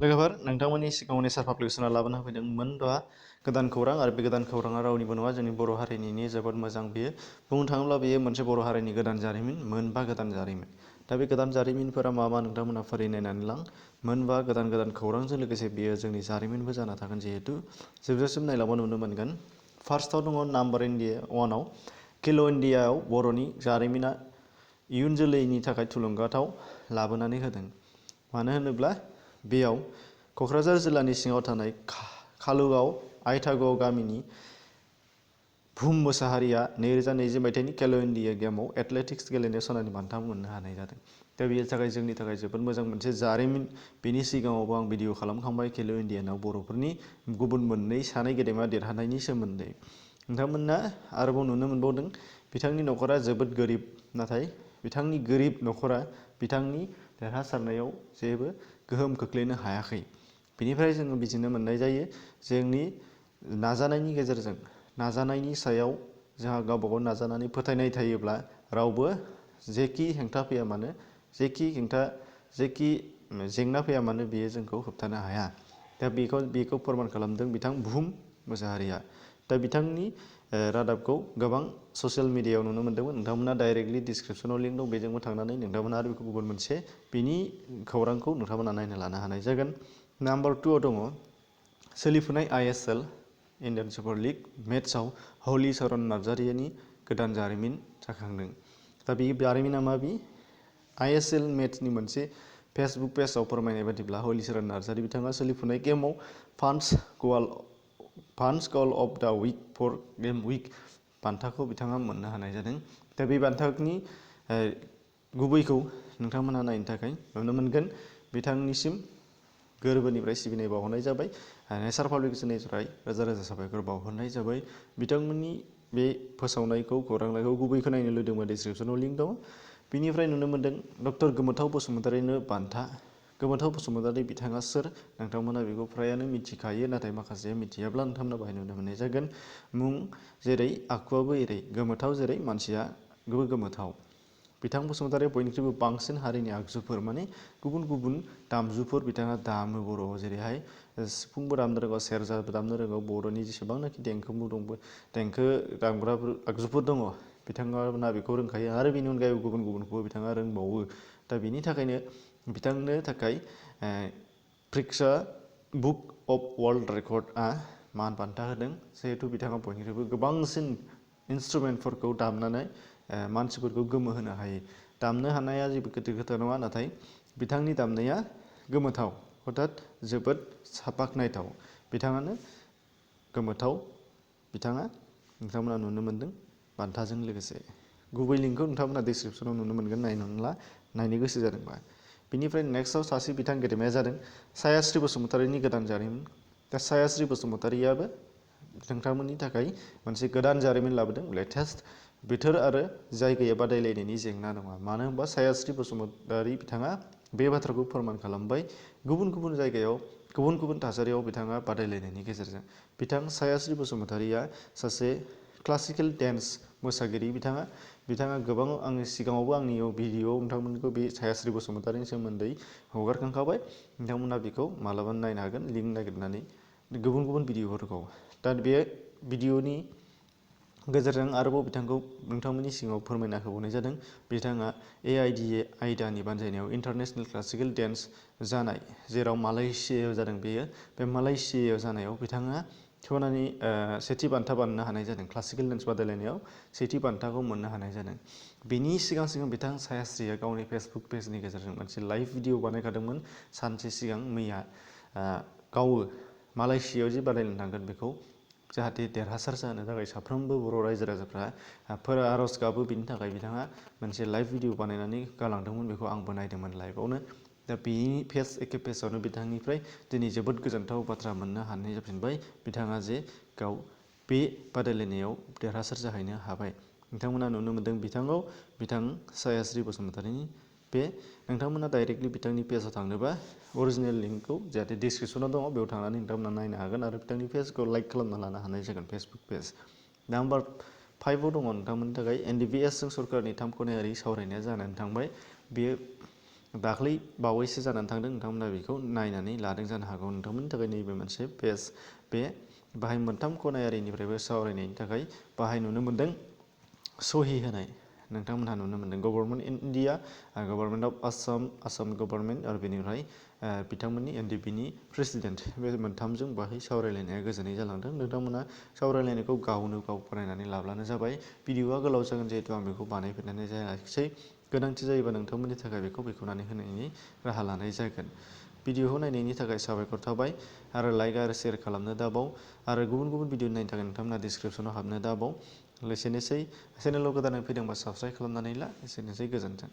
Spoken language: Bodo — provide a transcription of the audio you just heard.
लोगोफोर नोंथांमोननि सिगाङाव नेचार पाब्लिकेसना लाबोना होफैदों मोनबा गोदान खौरां आरो बे गोदान खौराङा रावनिबो नङा जोंनि बर' हारिनिनो जोबोद मोजां बेयो बुंनो थाङोब्ला बेयो मोनसे बर' हारिनि गोदान जारिमिन मोनबा गोदान जारिमिन दा बे गोदान जारिमिनफोरा मा नोंथांमोना फारि नायनानै लां मोनबा गोदान खौरांजों लोगोसे बेयो जोंनि जारिमिनबो जाना थागोन जिहेतु जोबजासिम नायलांबा नुनो मोनगोन फार्स्टआव दङ नाम्बार इन्डिया वानाव किल' इन्डियायाव बर'नि जारिमिना इयुन जोलैनि थाखाय थुलुंगाथाव लाबोनानै होदों मानो होनोब्ला बेयाव क'क्राझार जिल्लानि सिङाव थानाय कालुगाव आइथागाव गामिनि भुम मोसाहारिया 2020 मायथाइनि खेल' इन्डिया गेमाव एथलेटिक्स गेलेनायाव सनानि बान्था मोननो हानाय जादों दा बेनि थाखाय जोंनि थाखाय जोबोद मोजां मोनसे जारिमिन बेनि सिगाङावबो आं भिडिअ खालामखांबाय खेल' इन्डियानाव बर'फोरनि गुबुन सानै गेदेमा देरहानायनि सोमोन्दै नोंथांमोना आरोबाव नुनो मोनबावदों बिथांनि न'खरा जोबोद गोरिब नाथाय बिथांनि गोरिब न'खरा बिथांनि देरहासारनायाव जेबो गोहोम खोख्लैनो हायाखै बेनिफ्राय जोङो बिजिरनो मोननाय जायो जोंनि नाजानायनि गेजेरजों नाजानायनि सायाव जोंहा गावबागाव नाजानानै फोथायनाय थायोब्ला रावबो जेखि हेंथा फैया मानो जेखि जेंना फैया मानो बेयो जोंखौ होबथानो हाया दा बेखौ फोरमान खालामदों बिथां भुम मोसाहारिया दा बिथांनि रादाबखौ गोबां ससियेल मिडियायाव नुनो मोन्दोंमोन नोंथांमोना डाइरेक्टलि डिसक्रिपसनाव लिंक दं बेजोंबो थांनानै नोंथांमोना आरो बेखौ गुबुन मोनसे बिनि खौरांखौ नोंथांमोना नायना लानो हानाय जागोन नाम्बार 2आव दङ सोलिफुनाय ISL इन्डियान सुपार लिग मेट्सआव हलिचरन नार्जारिनि गोदान जारिमिन जाखांदों दा बे जारिमिना ISL मेट्सनि मोनसे फेसबुक पेजआव फोरमायनाय बादिब्ला हलिचरन नार्जारि बिथाङा सोलिफुनाय गेमाव फान्स गल of the week four game उइक बान्थाखौ बिथाङा मोननो हानाय जादों दा बे बान्थानि गुबैखौ नोंथांमोना नायनो थाखाय नुनो मोनगोन बिथांनिसिम गोरबोनिफ्राय सिबिनाय बावहरनाय जाबाय नेचार पाब्लिकेसननिफ्राय रोजा रोजा साबायखर बावहरनाय जाबाय बिथांमोननि बे फोसावनायखौ खौरांखौ गुबैखौ नायनो लुबैदोंबा डिसक्रिपसनाव लिंक दङ बिनिफ्राय नुनो मोन्दों डक्टर गोमोथाव बसुमतारिनो बान्था गोमोथाव बसुमतारि बिथाङा सोर नोंथांमोना बेखौ फ्रायानो मिथिखायो नाथाय माखासे मिथियाब्ला नोंथांमोना बाहाय नुनो मोननाय जागोन मुं जेरै आखुआबो एरै गोमोथाव जेरै मानसिया गोमोथाव बिथां बसुमतारिया बयनिख्रुइबो बांसिन हारिनि आगजुफोर माने गुबुन गुबुन दामजुफोर बिथाङा दामो बर'आव जेरैहाय सिफुंबो दामनो रोंगौ सेरजाबो दामनो रोंगौ बर'नि जेसेबांनाखि देंखो दामग्रा आगजुफोर दङ बिथांमोना बेखौ रोंखायो आरो बेनि अनगायैबो गुबुनखौबो बिथाङा रोंबावो दा बेनि थाखायनो बिथांनो थाखाय प्रिक्सा बुक अफ वर्ल्ड रेकर्डआ मान बान्था होदों जिहेथु बिथाङा बयनिख्रुइबो गोबांसिन इन्सट्रुमेन्टफोरखौ दामनानै मानसिफोरखौ गोमोहोनो हायो दामनो हानाया जेबो गिदिर खोथा नङा नाथाय बिथांनि दामनाया गोमोथाव अर्थात जोबोद बाख्नायथाव बिथाङानो गोमोथाव बिथाङा नोंथांमोना नुनो मोन्दों बान्थाजों लोगोसे गुबै लिंकखौ नोंथांमोना डिसक्रिपसनाव नुनो मोनगोन नायनो गोसो जादोंबा बिनिफ्राय नेक्स्टआव सासे बिथां गेदेमाया जादों सायास्रि बसुमतारिनि गोदान जारिमिन दा सायास्रि बसुमतारियाबो नोंथांमोननि थाखाय मोनसे गोदान जारिमिन लाबोदों लेटेस्ट बोथोर आरो जायगाया बादायलायनायनि जेंना नङा मानो होनबा सायास्रि बसुमतारि बिथाङा बे बाथ्राखौ फोरमान खालामबाय गुबुन गुबुन जायगायाव गुबुन गुबुन थासारियाव बिथाङा बादायलायनायनि गेजेरजों बिथां सायास्रि बसुमतारिया सासे क्लासिकेल डेन्स मोसागिरि बिथाङा गोबां आंनि सिगाङावबो आंनि भिडिअ'आव नोंथांमोनखौ बे सायास्रि बसुमतारिनि सोमोन्दै हगारखांखाबाय नोंथांमोना बेखौ मालाबा नायनो हागोन लिंक नागिरनानै गुबुन गुबुन भिडिअ'फोरखौ दा बे भिडिअ'नि गेजेरजों आरोबाव बिथांखौ नोंथांमोननि सिगाङाव फोरमायना होबावनाय जादों बिथाङा AIDA आयदानि बानजायनायाव इन्टारनेसनेल क्लासिकेल डेन्स जानाय जेराव मालयेशियायाव जादों बेयो बे मालयेशियायाव जानायाव बिथाङा सनानि सेथि बान्था बाननो हानाय जादों क्लासिकेल डेन्स बादायलायनायाव सेथि बान्थाखौ मोननो हानाय जादों बेनि सिगां बिथां सायास्रिया गावनि फेसबुक पेजनि गेजेरजों मोनसे लाइभ भिडिअ बानायखादोंमोन सानसे सिगां मैया गावो मालयेशियायाव जे बादायलायनो थांगोन बेखौ जाहाथे देरहासार जानो थाखाय साफ्रोमबो बर' रायजो राजाफ्रा आर'ज गाबो बिनि थाखाय बिथाङा मोनसे लाइभ भिडिअ बानायनानै गालांदोंमोन बेखौ आंबो नायदोंमोन लाइभआवनो दा बेनि एखे पेजआवनो बिथांनिफ्राय दिनै जोबोद गोजोनथाव बाथ्रा मोननो हानाय जाफिनबाय बिथाङा जे गाव बे बादायलायनायाव देरहासार जाहैनो हाबाय नोंथांमोना नुनो मोन्दों बिथां सायास्रि बसुमतारिनि बे नोंथांमोना डाइरेक्टलि बिथांनि पेजाव थांनोबा अरिजिनेल लिंकखौ जाहाथे डिसक्रिपसनाव दङ बेयाव थांनानै नोंथांमोना नायनो हागोन आरो बिथांनि पेजखौ लाइक खालामना लानो हानाय जागोन फेसबुक पेज नाम्बार 5आव दङ नोंथांमोननि थाखाय NDBS जों सरकारनि 3 खनायारि सावरायनाया जानानै थांबाय बेयो दाख्लै बावैसो जानानै थांदों नोंथांमोना बेखौ नायनानै लादों जानो हागौ। नोंथांमोननि थाखाय नैबे मोनसे पेज बे बाहाय मोनथाम खनायारिनिफ्रायबो सावरायनायनि थाखाय बाहाय नुनो मोन्दों सहि होनाय नोंथांमोनहा नुनो मोन्दों government India government of Assam Assam government आरो बेनिफ्राय बिथांमोननि NDP-नि प्रेसिडेन्ट बे मोनथामजों बाहाय सावरायलायनाया गोजोनै जालांदों। नोंथांमोना सावरायलायनायखौ गावनो गाव फरायनानै लाब्लानो जाबाय। भिडिअआ गोलाव जागोन जिहेतु आं बेखौ बानायफेरनाय जायाखिसै। गोनांथि जायोबा नोंथांमोननि थाखाय बेखौ बेखेवनानै होनायनि राहा लानाय जागोन। भिडिअखौ नायनायनि थाखाय साबायखर थाबाय आरो लाइक आरो शेयार खालामनो दाबाव आरो गुबुन गुबुन भिडिअ नायनो थाखाय नोंथांमोना डिसक्रिपसनाव हाबनो दाबाव। एसेनोसै चेनेलाव गोदानै फैदोंबा साबस्क्राइब खालामनानै ला। एसेनोसै गोजोन्थों।